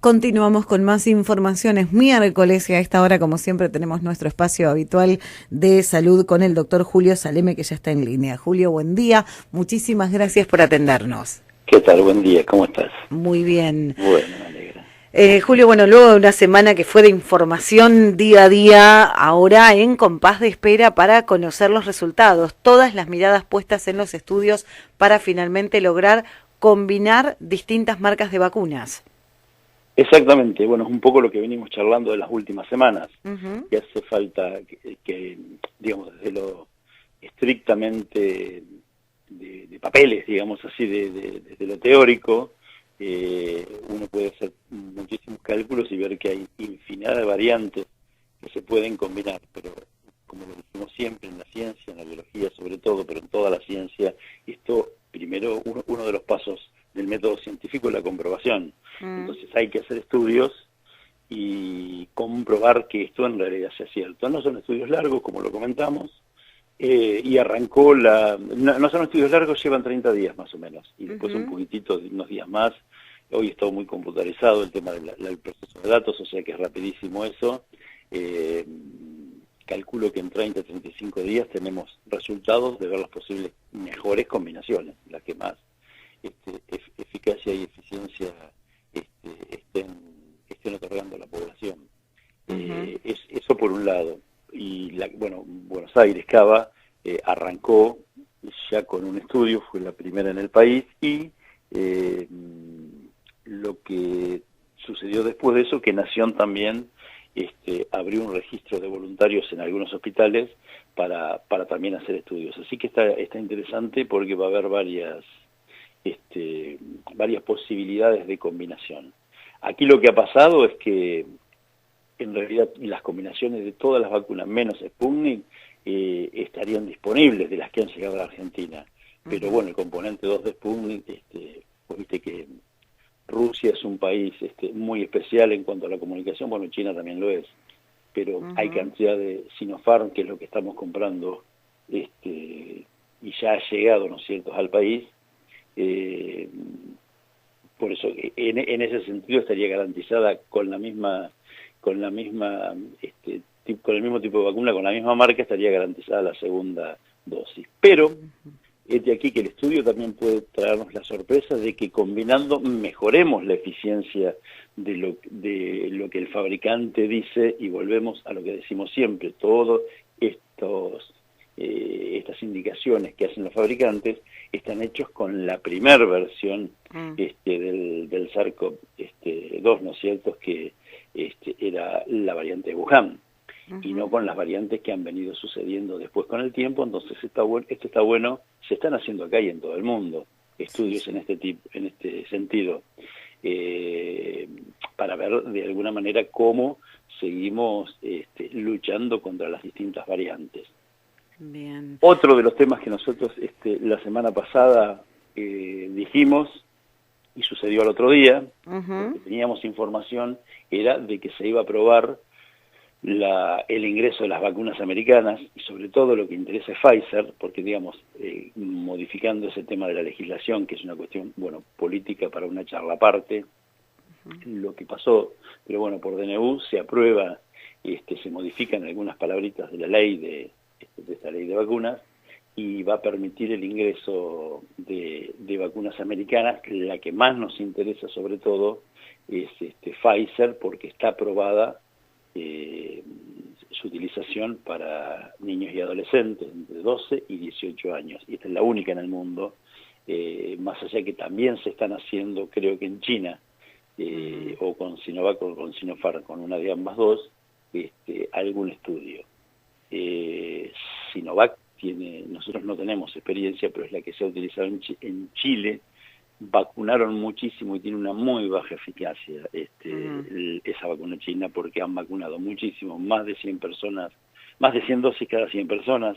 continuamos con más informaciones. Miércoles y a esta hora, como siempre, tenemos nuestro espacio habitual de salud con el doctor Julio Saleme, que ya está en línea. Julio, buen día. Muchísimas gracias por atendernos. ¿Qué tal? Buen día. ¿Cómo estás? Muy bien. Bueno, me alegra. Julio, bueno, luego de una semana que fue de información día a día, ahora en compás de espera para conocer los resultados. Todas las miradas puestas en los estudios para finalmente lograr combinar distintas marcas de vacunas. Exactamente, bueno, es un poco lo que venimos charlando de las últimas semanas, que hace falta que, digamos, desde lo estrictamente de papeles, digamos así, desde lo teórico, uno puede hacer muchísimos cálculos y ver que hay infinidad de variantes que se pueden combinar, pero como lo decimos siempre en la ciencia, en la biología sobre todo, pero en toda la ciencia, esto primero, uno de los pasos del método científico es la comprobación. Entonces hay que hacer estudios y comprobar que esto en realidad sea cierto. No son estudios largos, como lo comentamos, y arrancó no son estudios largos, llevan 30 días más o menos, y después un poquitito, unos días más. Hoy está muy computarizado el tema del proceso de datos, o sea que es rapidísimo eso. Calculo que en 30-35 días tenemos resultados de ver las posibles mejores combinaciones, las que más eficacia y eficiencia estén otorgando a la población. Eso por un lado. Y Buenos Aires, Cava, arrancó ya con un estudio, fue la primera en el país, y lo que sucedió después de eso, que Nación también abrió un registro de voluntarios en algunos hospitales para también hacer estudios. Así que está interesante porque va a haber varias posibilidades de combinación. Aquí lo que ha pasado es que en realidad las combinaciones de todas las vacunas menos Sputnik estarían disponibles de las que han llegado a la Argentina. Pero bueno, el componente 2 de Sputnik, pues viste que Rusia es un país muy especial en cuanto a la comunicación, bueno, China también lo es, pero hay cantidad de Sinopharm, que es lo que estamos comprando, y ya ha llegado, ¿no es cierto?, al país. Por eso en ese sentido estaría garantizada con el mismo tipo de vacuna, con la misma marca, estaría garantizada la segunda dosis. Pero es de aquí que el estudio también puede traernos la sorpresa de que combinando mejoremos la eficiencia de lo que el fabricante dice, y volvemos a lo que decimos siempre, todos estas indicaciones que hacen los fabricantes están hechos con la primera versión del SARS-CoV-2, ¿no es cierto?, que era la variante de Wuhan, y no con las variantes que han venido sucediendo después con el tiempo. Entonces esto está bueno, se están haciendo acá y en todo el mundo estudios en este sentido, para ver de alguna manera cómo seguimos luchando contra las distintas variantes. Bien. Otro de los temas que nosotros la semana pasada dijimos, y sucedió al otro día, porque teníamos información, era de que se iba a aprobar el ingreso de las vacunas americanas, y sobre todo lo que interesa es Pfizer, porque digamos, modificando ese tema de la legislación, que es una cuestión, bueno, política para una charla aparte, lo que pasó, pero bueno, por DNU se aprueba, se modifican algunas palabritas de la ley de esta ley de vacunas, y va a permitir el ingreso de vacunas americanas. La que más nos interesa sobre todo es Pfizer, porque está aprobada su utilización para niños y adolescentes entre 12 y 18 años, y esta es la única en el mundo, más allá que también se están haciendo, creo que en China, o con Sinovac o con Sinopharm, con una de ambas dos, algún estudio. Sinovac nosotros no tenemos experiencia, pero es la que se ha utilizado en Chile. Vacunaron muchísimo y tiene una muy baja eficacia esa vacuna china, porque han vacunado muchísimo, más de 100 personas, más de 100 dosis cada 100 personas.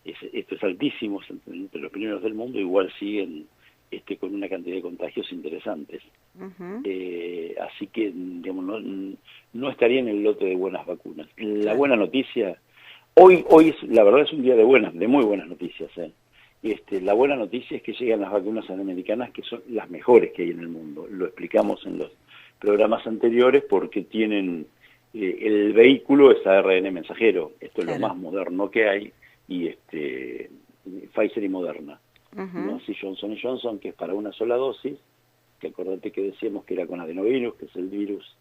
Esto es altísimo, entre los primeros del mundo, igual siguen con una cantidad de contagios interesantes. Así que, digamos, no estaría en el lote de buenas vacunas. La buena noticia, hoy la verdad es un día de muy buenas noticias, La buena noticia es que llegan las vacunas americanas, que son las mejores que hay en el mundo. Lo explicamos en programas anteriores porque tienen el vehículo es ARN mensajero. Esto es lo más moderno que hay, y Pfizer y Moderna. ¿No? Así Johnson & Johnson, que es para una sola dosis, que acordate que decíamos que era con adenovirus, que es el virus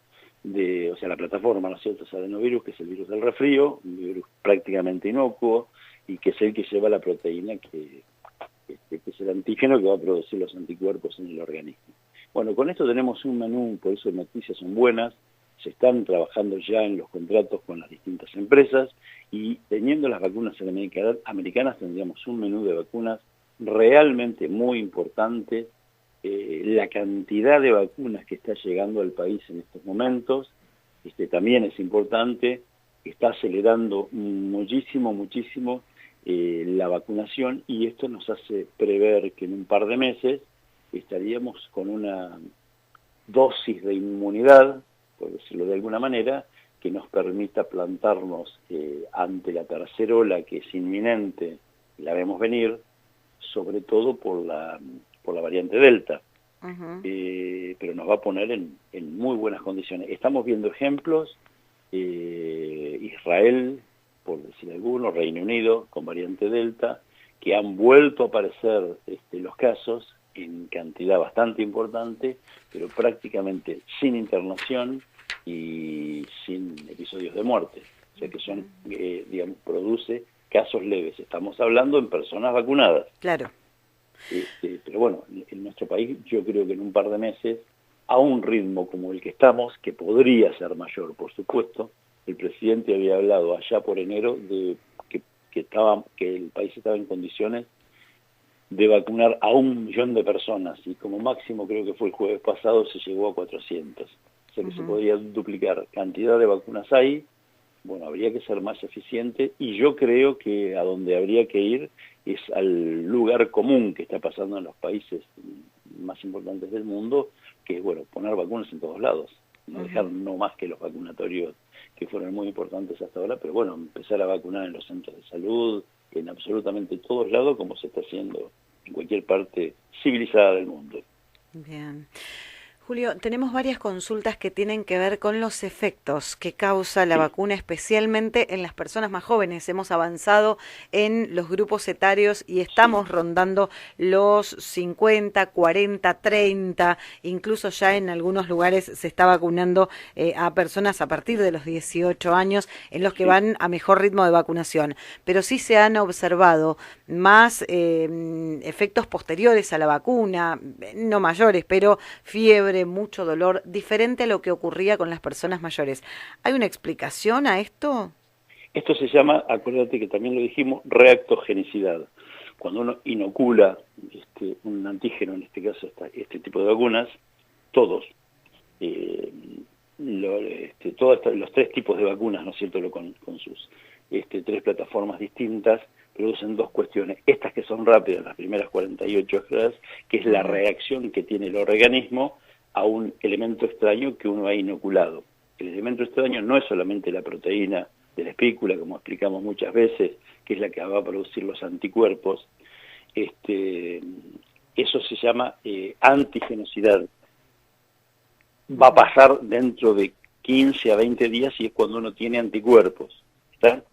o sea, la plataforma, ¿no es cierto?, es adenovirus, que es el virus del resfrío, un virus prácticamente inocuo, y que es el que lleva la proteína que es el antígeno que va a producir los anticuerpos en el organismo. Bueno, con esto tenemos un menú, por eso las noticias son buenas, se están trabajando ya en los contratos con las distintas empresas, y teniendo las vacunas americanas tendríamos un menú de vacunas realmente muy importante. La cantidad de vacunas que está llegando al país en estos momentos también es importante, está acelerando muchísimo la vacunación, y esto nos hace prever que en un par de meses estaríamos con una dosis de inmunidad, por decirlo de alguna manera, que nos permita plantarnos ante la tercera ola, que es inminente, la vemos venir, sobre todo por la variante Delta. Pero nos va a poner en muy buenas condiciones. Estamos viendo ejemplos, Israel, por decir alguno, Reino Unido, con variante Delta, que han vuelto a aparecer los casos en cantidad bastante importante, pero prácticamente sin internación y sin episodios de muerte. O sea que son, digamos, produce casos leves. Estamos hablando en personas vacunadas. Claro. Pero bueno, en nuestro país yo creo que en un par de meses, a un ritmo como el que estamos, que podría ser mayor, por supuesto, el presidente había hablado allá por enero de que el país estaba en condiciones de vacunar a 1 millón de personas, y como máximo, creo que fue el jueves pasado, se llegó a 400. O sea que se podría duplicar cantidad de vacunas ahí. Bueno, habría que ser más eficiente, y yo creo que a donde habría que ir es al lugar común que está pasando en los países más importantes del mundo, que es, bueno, poner vacunas en todos lados, no dejar no más que los vacunatorios que fueron muy importantes hasta ahora, pero bueno, empezar a vacunar en los centros de salud, en absolutamente todos lados, como se está haciendo en cualquier parte civilizada del mundo. Bien. Julio, tenemos varias consultas que tienen que ver con los efectos que causa la vacuna, especialmente en las personas más jóvenes. Hemos avanzado en los grupos etarios y estamos rondando los 50, 40, 30, incluso ya en algunos lugares se está vacunando a personas a partir de los 18 años, en los que van a mejor ritmo de vacunación. Pero sí se han observado más efectos posteriores a la vacuna, no mayores, pero fiebre, mucho dolor, diferente a lo que ocurría con las personas mayores. ¿Hay una explicación a esto? Esto se llama, acuérdate que también lo dijimos, reactogenicidad. Cuando uno inocula un antígeno, en este caso este tipo de vacunas, todos, los 3 tipos de vacunas, ¿no es cierto?, con sus 3 plataformas distintas, producen 2 cuestiones. Estas que son rápidas, las primeras 48 horas, que es la reacción que tiene el organismo a un elemento extraño que uno ha inoculado. El elemento extraño no es solamente la proteína de la espícula, como explicamos muchas veces, que es la que va a producir los anticuerpos. Eso se llama antigenosidad. Va a pasar dentro de 15 a 20 días, y es cuando uno tiene anticuerpos. ¿Está?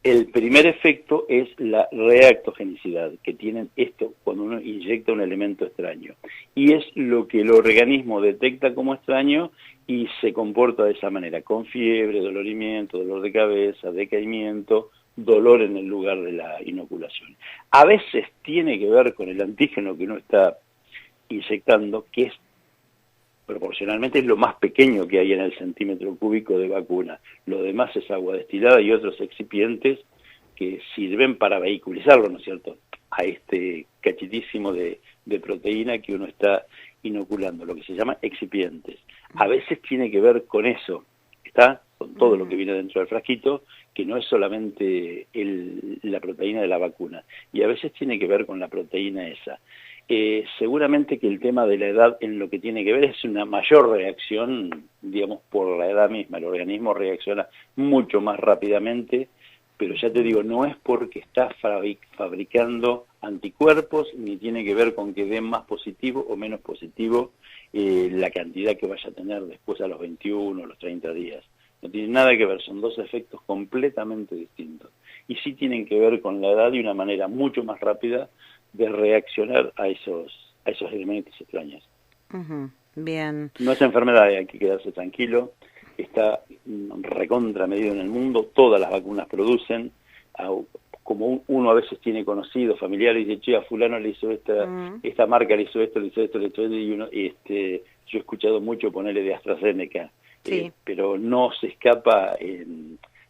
El primer efecto es la reactogenicidad, que tienen esto cuando uno inyecta un elemento extraño. Y es lo que el organismo detecta como extraño y se comporta de esa manera, con fiebre, dolorimiento, dolor de cabeza, decaimiento, dolor en el lugar de la inoculación. A veces tiene que ver con el antígeno que uno está inyectando, que es proporcionalmente es lo más pequeño que hay en el centímetro cúbico de vacuna. Lo demás es agua destilada y otros excipientes que sirven para vehiculizarlo, ¿no es cierto?, a este cachitísimo de proteína que uno está inoculando, lo que se llama excipientes. A veces tiene que ver con eso, ¿está?, con todo lo que viene dentro del frasquito, que no es solamente la proteína de la vacuna, y a veces tiene que ver con la proteína esa. Seguramente que el tema de la edad en lo que tiene que ver es una mayor reacción, digamos, por la edad misma. El organismo reacciona mucho más rápidamente, pero ya te digo, no es porque está fabricando anticuerpos, ni tiene que ver con que den más positivo o menos positivo la cantidad que vaya a tener después a los 21 o los 30 días. No tiene nada que ver, son dos efectos completamente distintos. Y sí tienen que ver con la edad y una manera mucho más rápida de reaccionar a esos elementos extraños. Bien. No es enfermedad, hay que quedarse tranquilo, está recontra medido en el mundo, todas las vacunas producen, como uno a veces tiene conocidos, familiares, y dice, che, a fulano le hizo esta marca le hizo esto, y uno, yo he escuchado mucho ponerle de AstraZeneca, sí. pero no se escapa,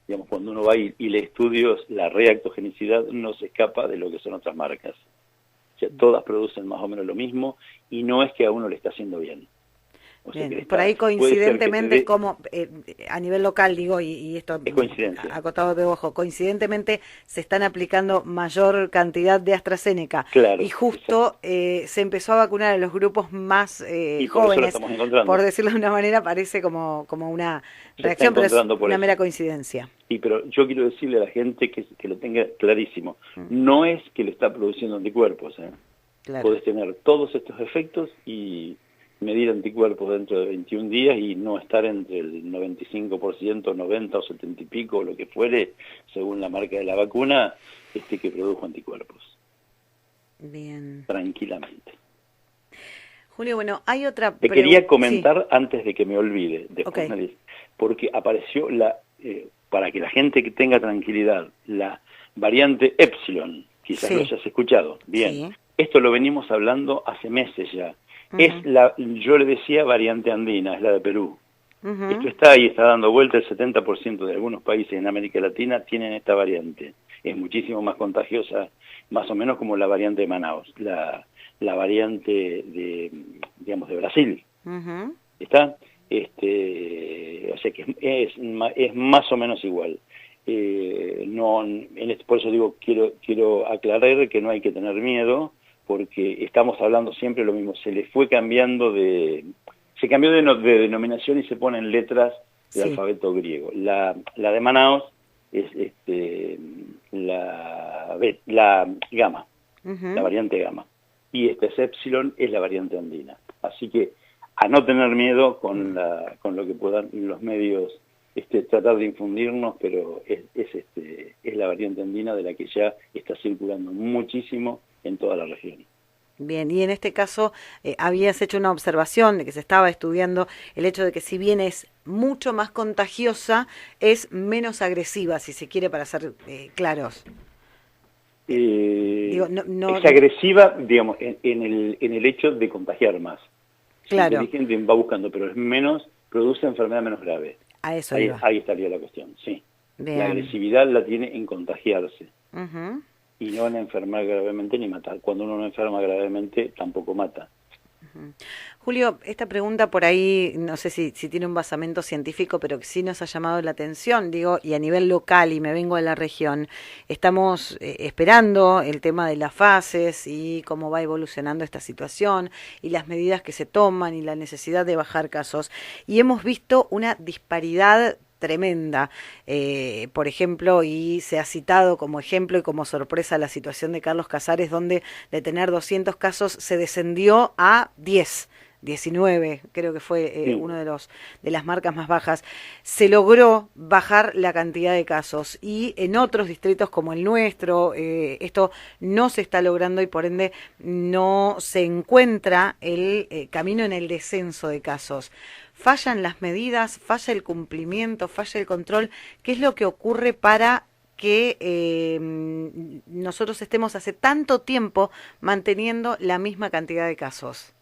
digamos, cuando uno va y lee estudios, la reactogenicidad no se escapa de lo que son otras marcas. O sea, todas producen más o menos lo mismo, y no es que a uno le está haciendo bien. O sea, bien. Por ahí coincidentemente, como a nivel local, digo, y esto es coincidencia. Acotado de ojo, coincidentemente se están aplicando mayor cantidad de AstraZeneca. Claro, y justo se empezó a vacunar a los grupos más y jóvenes, por decirlo de una manera, parece como una reacción, pero es una mera coincidencia. Sí, pero yo quiero decirle a la gente que lo tenga clarísimo, no es que le está produciendo anticuerpos, Claro. Podés tener todos estos efectos y medir anticuerpos dentro de 21 días y no estar entre el 95%, 90 o 70 y pico, o lo que fuere, según la marca de la vacuna, que produjo anticuerpos. Bien. Tranquilamente. Julio, bueno, hay otra pregunta. Te quería comentar antes de que me olvide, después porque apareció para que la gente que tenga tranquilidad, la variante Epsilon, quizás lo hayas escuchado. Bien. Sí. Esto lo venimos hablando hace meses ya. Yo le decía variante andina, es la de Perú. Esto está ahí, está dando vuelta, el 70% de algunos países en América Latina tienen esta variante. Es muchísimo más contagiosa, más o menos como la variante de Manaus, la variante de Brasil. ¿Está? O sea que es más o menos igual. Por eso digo, quiero aclarar que no hay que tener miedo, porque estamos hablando siempre lo mismo, se cambió de denominación y se ponen letras del alfabeto griego. La de Manaus es la gamma, la variante gamma, y esta es Epsilon, es la variante andina. Así que a no tener miedo con lo que puedan los medios tratar de infundirnos, pero es la variante andina de la que ya está circulando muchísimo en toda la región. Bien, y en este caso habías hecho una observación de que se estaba estudiando el hecho de que si bien es mucho más contagiosa, es menos agresiva, si se quiere, para ser claros. Es agresiva, digamos, en el hecho de contagiar más. Claro. La gente va buscando, pero es produce enfermedad menos grave. A eso ahí estaría la cuestión, sí. Bien. La agresividad la tiene en contagiarse. Y no en enfermar gravemente ni matar. Cuando uno no enferma gravemente, tampoco mata. Julio, esta pregunta por ahí, no sé si tiene un basamento científico, pero que sí nos ha llamado la atención, y a nivel local, y me vengo de la región, estamos esperando el tema de las fases y cómo va evolucionando esta situación, y las medidas que se toman, y la necesidad de bajar casos. Y hemos visto una disparidad tremenda, por ejemplo, y se ha citado como ejemplo y como sorpresa la situación de Carlos Casares, donde de tener 200 casos se descendió a 19, creo que fue uno de las marcas más bajas. Se logró bajar la cantidad de casos, y en otros distritos como el nuestro esto no se está logrando, y por ende no se encuentra el camino en el descenso de casos. ¿Fallan las medidas? ¿Falla el cumplimiento? ¿Falla el control? ¿Qué es lo que ocurre para que nosotros estemos hace tanto tiempo manteniendo la misma cantidad de casos?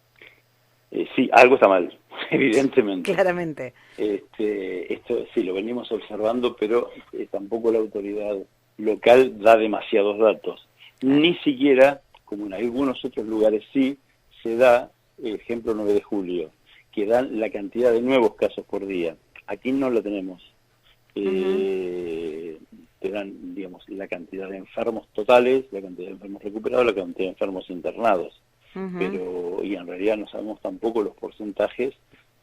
Sí, algo está mal, evidentemente. Claramente. Esto sí, lo venimos observando, pero tampoco la autoridad local da demasiados datos. Ni siquiera, como en algunos otros lugares sí, se da, ejemplo 9 de julio, que dan la cantidad de nuevos casos por día. Aquí no lo tenemos. Te dan, digamos, la cantidad de enfermos totales, la cantidad de enfermos recuperados, la cantidad de enfermos internados. Y en realidad no sabemos tampoco los porcentajes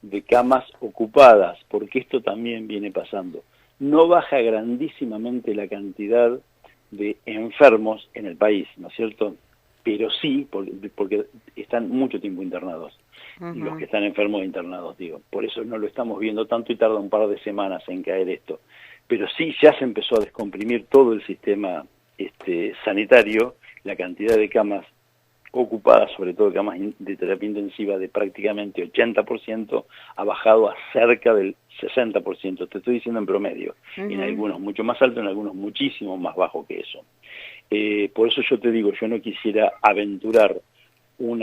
de camas ocupadas, porque esto también viene pasando. No baja grandísimamente la cantidad de enfermos en el país, ¿no es cierto? pero sí, porque están mucho tiempo internados, los que están enfermos e internados, digo. Por eso no lo estamos viendo tanto y tarda un par de semanas en caer esto. Pero sí, ya se empezó a descomprimir todo el sistema sanitario, la cantidad de camas ocupadas, sobre todo camas de terapia intensiva, de prácticamente 80%, ha bajado a cerca del 60%, te estoy diciendo en promedio, en algunos mucho más alto, en algunos muchísimo más bajo que eso. Por eso yo te digo, yo no quisiera aventurar un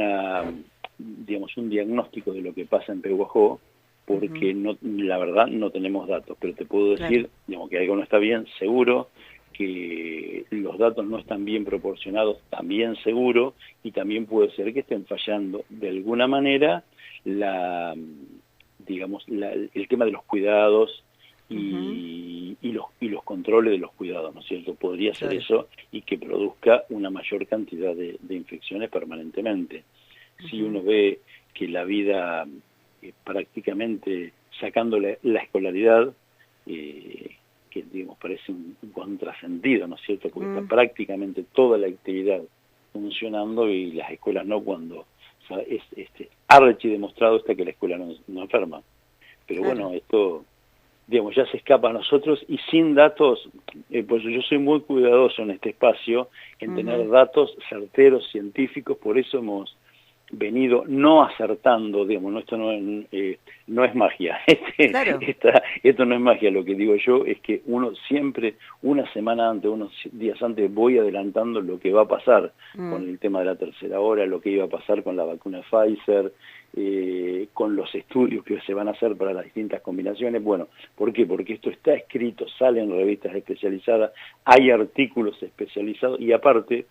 diagnóstico de lo que pasa en Pehuajó, porque no, la verdad no tenemos datos, pero te puedo decir, digamos, que algo no está bien, seguro, que los datos no están bien proporcionados, también seguro, y también puede ser que estén fallando de alguna manera el tema de los cuidados y los controles de los cuidados, ¿no es cierto? Podría ser eso, y que produzca una mayor cantidad de infecciones permanentemente. Si uno ve que la vida prácticamente sacando la escolaridad, que digamos parece un contrasentido, ¿no es cierto? Porque está prácticamente toda la actividad funcionando y las escuelas no, cuando, o sea, archi demostrado está que la escuela no enferma. Pero bueno, esto, digamos, ya se escapa a nosotros y sin datos, pues yo soy muy cuidadoso en este espacio en tener datos certeros, científicos, por eso hemos venido no acertando, digamos, esto no es magia, esto no es magia, lo que digo yo es que uno siempre, una semana antes, unos días antes, voy adelantando lo que va a pasar con el tema de la tercera hora, lo que iba a pasar con la vacuna Pfizer, con los estudios que se van a hacer para las distintas combinaciones. Bueno, ¿por qué? Porque esto está escrito, sale en revistas especializadas, hay artículos especializados y aparte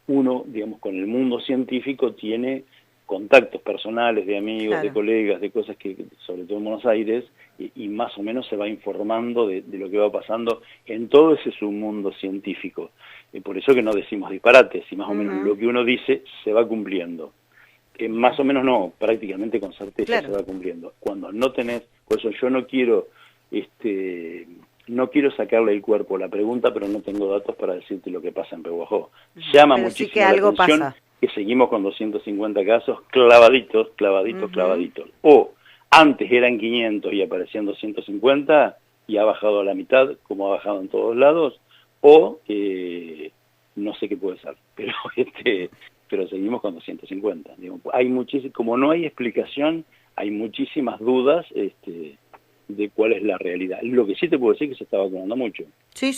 uno, digamos, con el mundo científico tiene contactos personales, de amigos, de colegas, de cosas que, sobre todo en Buenos Aires, y más o menos se va informando de lo que va pasando en todo ese submundo científico. Por eso que no decimos disparates, y más o menos lo que uno dice se va cumpliendo. Más o menos no, prácticamente con certeza se va cumpliendo. Cuando no tenés, por eso yo no quiero sacarle el cuerpo a la pregunta, pero no tengo datos para decirte lo que pasa en Pehuajó. Llama pero muchísimo sí que la algo atención pasa. Que seguimos con 250 casos clavaditos. O antes eran 500 y aparecían 250 y ha bajado a la mitad, como ha bajado en todos lados, o no sé qué puede ser, pero seguimos con 250. Digo, hay como no hay explicación, hay muchísimas dudas de cuál es la realidad. Lo que sí te puedo decir es que se está vacunando mucho. Sí,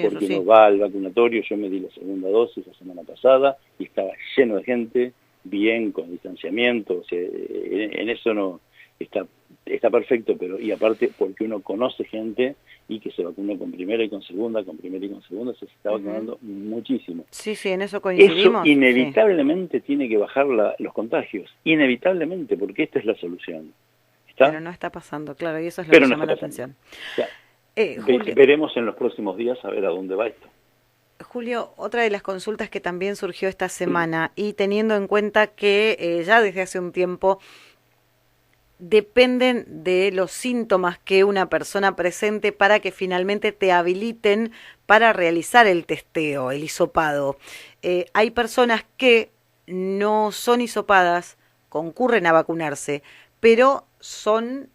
Porque uno va al vacunatorio, yo me di la segunda dosis la semana pasada y estaba lleno de gente, bien, con distanciamiento, o sea, en eso no está perfecto, pero y aparte porque uno conoce gente y que se vacunó con primera y con segunda, se está vacunando muchísimo. Sí, en eso coincidimos. Eso inevitablemente tiene que bajar los contagios, inevitablemente, porque esta es la solución. Pero no está pasando, claro, y eso es lo que llama la atención. Julio, veremos en los próximos días a ver a dónde va esto. Julio, otra de las consultas que también surgió esta semana, y teniendo en cuenta que ya desde hace un tiempo dependen de los síntomas que una persona presente para que finalmente te habiliten para realizar el testeo, el hisopado. Hay personas que no son hisopadas, concurren a vacunarse, pero son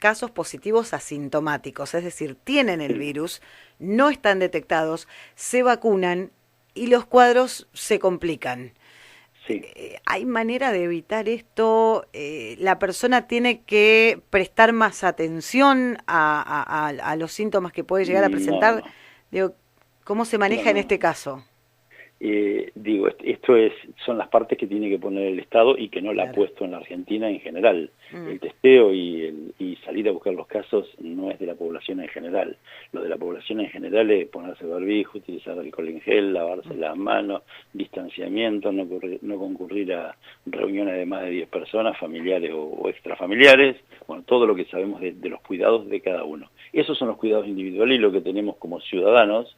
casos positivos asintomáticos, es decir, tienen el virus, no están detectados, se vacunan y los cuadros se complican. Sí. ¿Hay manera de evitar esto? ¿La persona tiene que prestar más atención a los síntomas que puede llegar a presentar? No. Digo, ¿cómo se maneja en este caso? Son las partes que tiene que poner el Estado y que no la ha puesto en la Argentina en general. El testeo y salir a buscar los casos no es de la población en general. Lo de la población en general es ponerse barbijo, utilizar alcohol en gel, lavarse las manos, distanciamiento, no concurrir a reuniones de más de 10 personas, familiares o extrafamiliares, bueno, todo lo que sabemos de los cuidados de cada uno. Esos son los cuidados individuales y lo que tenemos como ciudadanos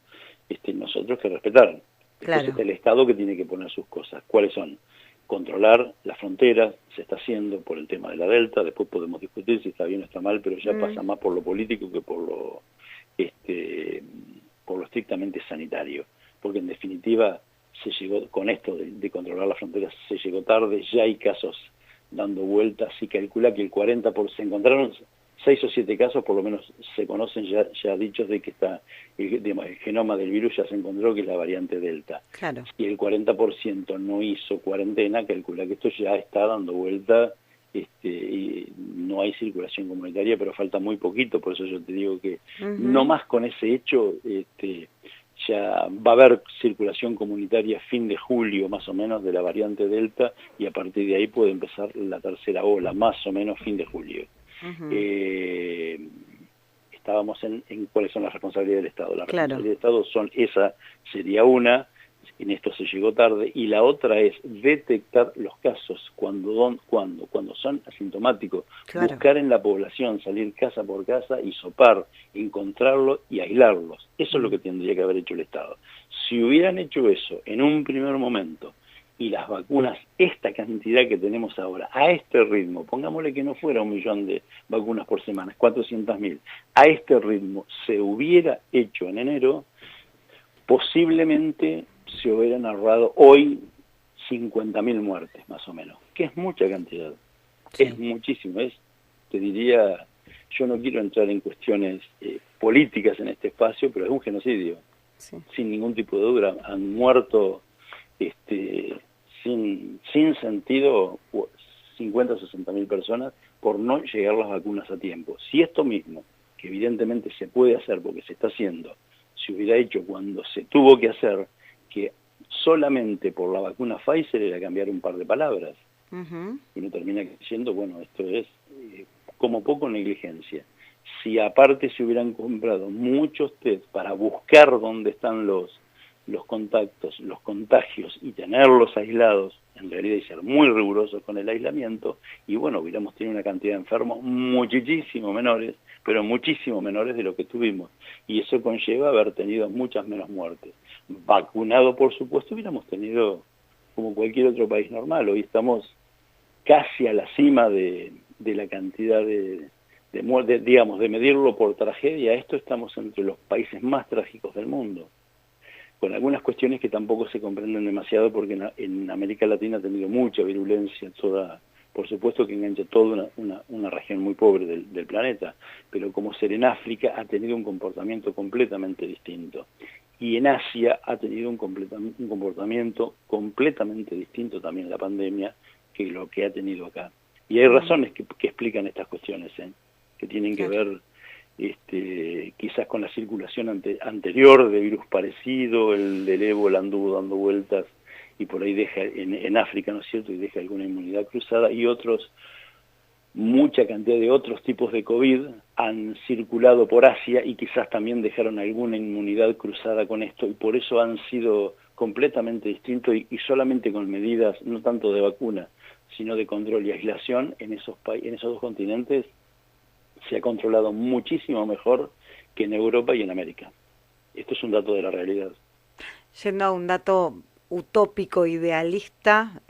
nosotros que respetar. Entonces el Estado que tiene que poner sus cosas. ¿Cuáles son? Controlar las fronteras, se está haciendo por el tema de la Delta, después podemos discutir si está bien o está mal, pero ya pasa más por lo político que por lo estrictamente sanitario. Porque en definitiva, se llegó, con esto de controlar las fronteras, se llegó tarde, ya hay casos dando vueltas, y calcula que el 40%, se encontraron 6 o 7 casos, por lo menos se conocen ya dichos de que está, digamos, el genoma del virus ya se encontró, que es la variante Delta. Claro. Si el 40% no hizo cuarentena, calcula que esto ya está dando vuelta, y no hay circulación comunitaria, pero falta muy poquito, por eso yo te digo que no más con ese hecho, ya va a haber circulación comunitaria fin de julio más o menos de la variante Delta, y a partir de ahí puede empezar la tercera ola, más o menos fin de julio. Estábamos en cuáles son las responsabilidades del Estado. Las responsabilidades del Estado son, esa sería una, en esto se llegó tarde, y la otra es detectar los casos cuando son asintomáticos, buscar en la población, salir casa por casa, hisopar, encontrarlos y aislarlos. Eso es lo que tendría que haber hecho el Estado. Si hubieran hecho eso en un primer momento, y las vacunas, esta cantidad que tenemos ahora, a este ritmo, pongámosle que no fuera 1 millón de vacunas por semana, 400.000, a este ritmo se hubiera hecho en enero, posiblemente se hubieran ahorrado hoy 50.000 muertes, más o menos, que es mucha cantidad, es muchísimo, te diría, yo no quiero entrar en cuestiones políticas en este espacio, pero es un genocidio, sin ningún tipo de duda. Han muerto sin sentido 50 o 60.000 personas por no llegar las vacunas a tiempo. Si esto mismo, que evidentemente se puede hacer porque se está haciendo, se hubiera hecho cuando se tuvo que hacer, que solamente por la vacuna Pfizer era cambiar un par de palabras, y uno termina diciendo, bueno, esto es como poco negligencia. Si aparte se hubieran comprado muchos test para buscar dónde están los contactos, los contagios, y tenerlos aislados, en realidad, y ser muy rigurosos con el aislamiento, y bueno, hubiéramos tenido una cantidad de enfermos muchísimo menores, pero muchísimo menores de lo que tuvimos, y eso conlleva haber tenido muchas menos muertes. Vacunado, por supuesto, hubiéramos tenido como cualquier otro país normal. Hoy estamos casi a la cima de la cantidad de muertes, digamos, de medirlo por tragedia. Esto estamos entre los países más trágicos del mundo, con algunas cuestiones que tampoco se comprenden demasiado, porque en América Latina ha tenido mucha virulencia, por supuesto que engancha toda una región muy pobre del planeta, pero como ser en África ha tenido un comportamiento completamente distinto, y en Asia ha tenido un comportamiento completamente distinto también la pandemia que lo que ha tenido acá. Y hay razones que explican estas cuestiones, que tienen que ver quizás con la circulación anterior de virus parecido, el del ébola anduvo dando vueltas y por ahí deja en África, ¿no es cierto?, y deja alguna inmunidad cruzada, y mucha cantidad de otros tipos de COVID han circulado por Asia y quizás también dejaron alguna inmunidad cruzada con esto, y por eso han sido completamente distintos, y solamente con medidas no tanto de vacuna, sino de control y aislación en esos dos continentes se ha controlado muchísimo mejor que en Europa y en América. Esto es un dato de la realidad. Yendo a un dato utópico, idealista,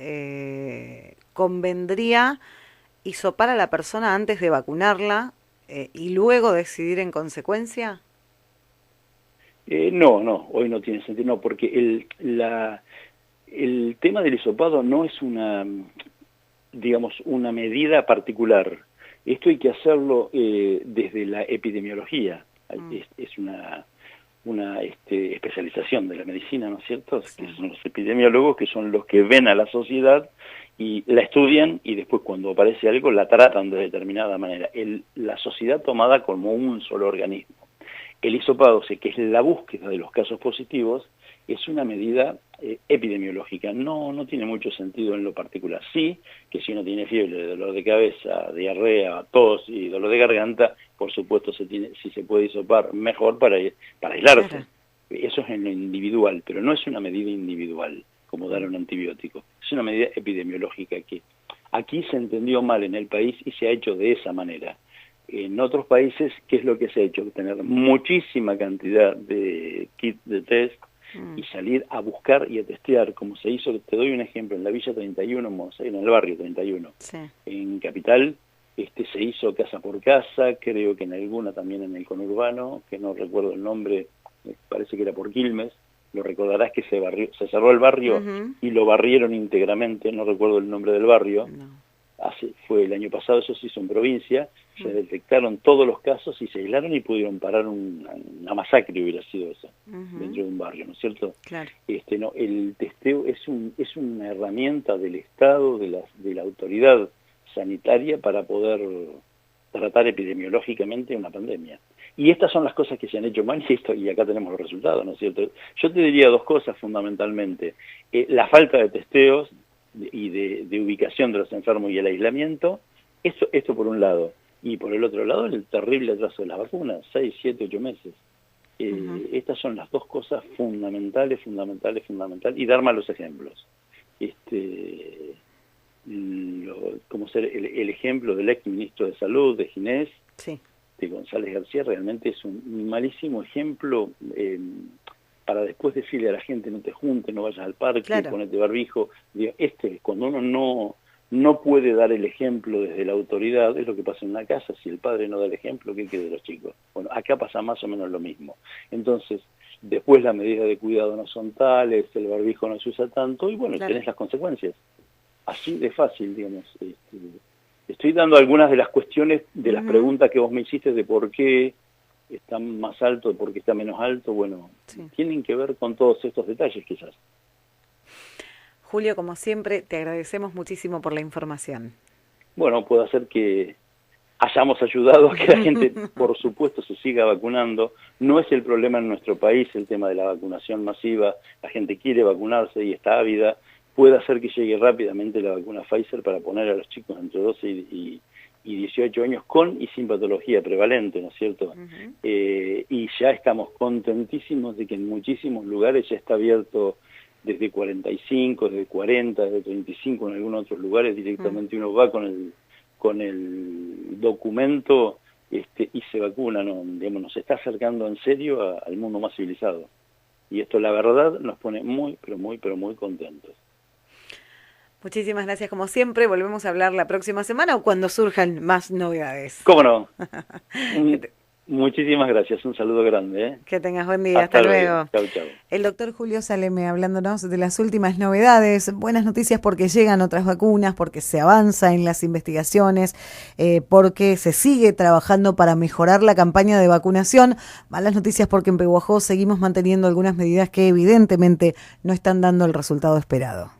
convendría hisopar a la persona antes de vacunarla y luego decidir en consecuencia. No, hoy no tiene sentido, no, porque el tema del hisopado no es una medida particular. Esto hay que hacerlo desde la epidemiología. Es una especialización de la medicina, ¿no es cierto? Sí. Que son los epidemiólogos, que son los que ven a la sociedad y la estudian, y después cuando aparece algo la tratan de determinada manera. La sociedad tomada como un solo organismo. El hisopado, que es la búsqueda de los casos positivos, es una medida epidemiológica, no tiene mucho sentido en lo particular. Sí, que si uno tiene fiebre, dolor de cabeza, diarrea, tos y dolor de garganta, por supuesto si se puede hisopar, mejor para aislarse. Claro. Eso es en lo individual, pero no es una medida individual, como dar un antibiótico. Es una medida epidemiológica que aquí se entendió mal en el país y se ha hecho de esa manera. En otros países, ¿qué es lo que se ha hecho? Tener muchísima cantidad de kits de test y salir a buscar y a testear, como se hizo, te doy un ejemplo, en la Villa 31, en el barrio 31, sí. En Capital, se hizo casa por casa, creo que en alguna también en el conurbano, que no recuerdo el nombre, parece que era por Quilmes, lo recordarás que se cerró el barrio y lo barrieron íntegramente, no recuerdo el nombre del barrio, fue el año pasado, eso se hizo en provincia, se detectaron todos los casos y se aislaron y pudieron parar una masacre, hubiera sido eso, dentro de un barrio, ¿no es cierto? Claro. No, el testeo es una herramienta del Estado, de la autoridad sanitaria para poder tratar epidemiológicamente una pandemia. Y estas son las cosas que se han hecho mal y acá tenemos los resultados, ¿no es cierto? Yo te diría dos cosas fundamentalmente. La falta de testeos y de ubicación de los enfermos y el aislamiento, esto por un lado. Y por el otro lado, el terrible atraso de las vacunas, 6, 7, 8 meses. Estas son las dos cosas fundamentales, y dar malos ejemplos. Como ser el ejemplo del ex ministro de Salud, de Ginés, de González García, realmente es un malísimo ejemplo para después decirle a la gente no te juntes, no vayas al parque, ponete barbijo. Cuando uno no puede dar el ejemplo desde la autoridad, es lo que pasa en una casa, si el padre no da el ejemplo, ¿qué queda de los chicos? Bueno, acá pasa más o menos lo mismo. Entonces, después las medidas de cuidado no son tales, el barbijo no se usa tanto, y bueno, tenés las consecuencias. Así de fácil, digamos. Estoy dando algunas de las cuestiones, de las preguntas que vos me hiciste de por qué está más alto, por qué está menos alto, bueno, tienen que ver con todos estos detalles quizás. Julio, como siempre, te agradecemos muchísimo por la información. Bueno, puede ser que hayamos ayudado a que la gente, por supuesto, se siga vacunando. No es el problema en nuestro país el tema de la vacunación masiva. La gente quiere vacunarse y está ávida. Puede hacer que llegue rápidamente la vacuna Pfizer para poner a los chicos entre 12 y 18 años con y sin patología prevalente, ¿no es cierto? Y ya estamos contentísimos de que en muchísimos lugares ya está abierto desde 45, desde 40, desde 35, en algunos otros lugares directamente uno va con el documento y se vacuna, ¿no? Digamos, nos está acercando en serio al mundo más civilizado. Y esto, la verdad, nos pone muy, pero muy contentos. Muchísimas gracias, como siempre. Volvemos a hablar la próxima semana o cuando surjan más novedades. ¿Cómo no? Muchísimas gracias, un saludo grande. Que tengas buen día, hasta luego. Chau, chau. El doctor Julio Saleme hablándonos de las últimas novedades, buenas noticias porque llegan otras vacunas, porque se avanza en las investigaciones, porque se sigue trabajando para mejorar la campaña de vacunación, malas noticias porque en Pehuajó seguimos manteniendo algunas medidas que evidentemente no están dando el resultado esperado.